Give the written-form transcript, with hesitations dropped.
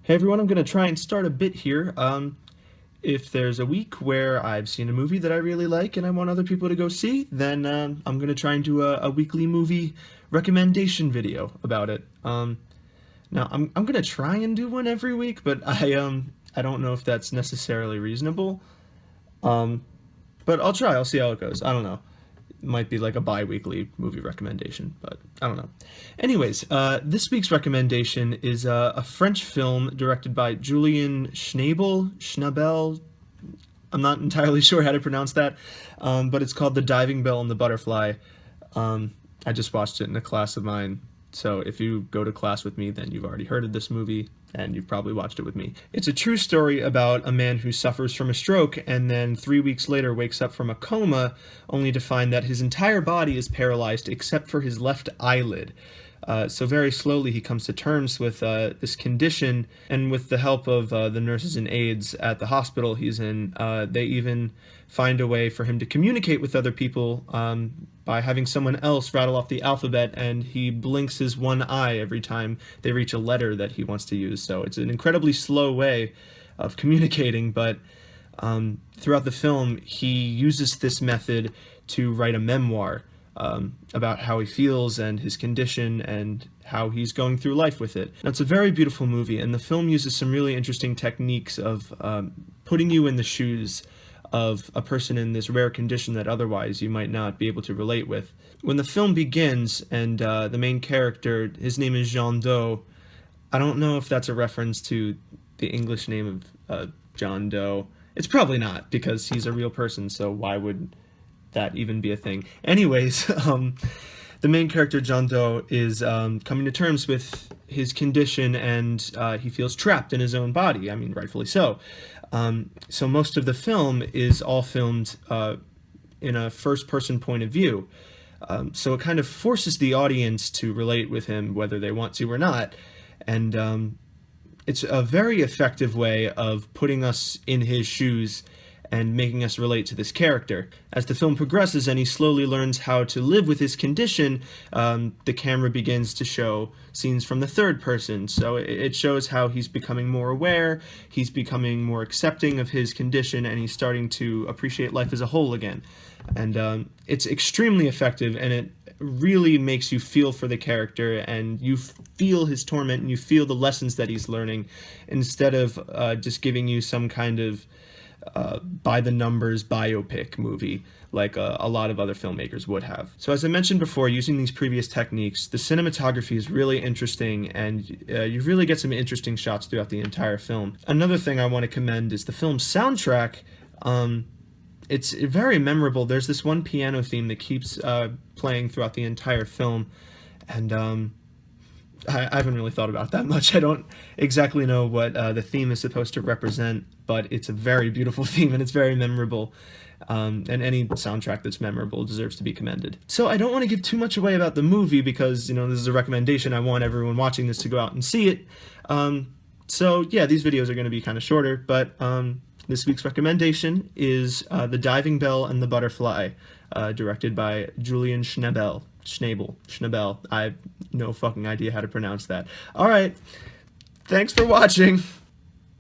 Hey everyone, I'm going to try and start a bit here. If there's a week where I've seen a movie that I really like and I want other people to go see, then I'm going to try and do a weekly movie recommendation video about it. Now, I'm going to try and do one every week, but I don't know if that's necessarily reasonable. But I'll try. I'll see how it goes. I don't know. It might be like a bi-weekly movie recommendation, but I don't know. Anyways, this week's recommendation is a French film directed by Julian Schnabel. I'm not entirely sure how to pronounce that, but it's called The Diving Bell and the Butterfly. I just watched it in a class of mine, so if you go to class with me, then you've already heard of this movie, and you've probably watched it with me. It's a true story about a man who suffers from a stroke and then 3 weeks later wakes up from a coma, only to find that his entire body is paralyzed except for his left eyelid. So very slowly he comes to terms with this condition, and with the help of the nurses and aides at the hospital he's in, they even find a way for him to communicate with other people by having someone else rattle off the alphabet, and he blinks his one eye every time they reach a letter that he wants to use. So it's an incredibly slow way of communicating, but throughout the film he uses this method to write a memoir about how he feels and his condition and how he's going through life with it. Now, it's a very beautiful movie, and the film uses some really interesting techniques of putting you in the shoes of a person in this rare condition that otherwise you might not be able to relate with. When the film begins and the main character, his name is Jean Doe, I don't know if that's a reference to the English name of John Doe. It's probably not, because he's a real person, so why would that even be a thing? Anyways, the main character, John Doe, is coming to terms with his condition, and he feels trapped in his own body. I mean, rightfully so. So most of the film is all filmed in a first-person point of view. So it kind of forces the audience to relate with him, whether they want to or not. And it's a very effective way of putting us in his shoes and making us relate to this character. As the film progresses and he slowly learns how to live with his condition, the camera begins to show scenes from the third person. So it shows how he's becoming more aware, he's becoming more accepting of his condition, and he's starting to appreciate life as a whole again. And it's extremely effective, and it really makes you feel for the character, and you feel his torment, and you feel the lessons that he's learning, instead of just giving you some kind of by-the-numbers biopic movie like a lot of other filmmakers would have. So as I mentioned before, using these previous techniques, the cinematography is really interesting, and you really get some interesting shots throughout the entire film. Another thing I want to commend is the film's soundtrack. It's very memorable. There's this one piano theme that keeps playing throughout the entire film, and I haven't really thought about it that much. I don't exactly know what the theme is supposed to represent, but it's a very beautiful theme, and it's very memorable. And any soundtrack that's memorable deserves to be commended. So I don't want to give too much away about the movie because, you know, this is a recommendation. I want everyone watching this to go out and see it. So yeah, these videos are going to be kind of shorter, but this week's recommendation is The Diving Bell and the Butterfly, directed by Julian Schnabel. Schnabel. I have no fucking idea how to pronounce that. Alright, thanks for watching.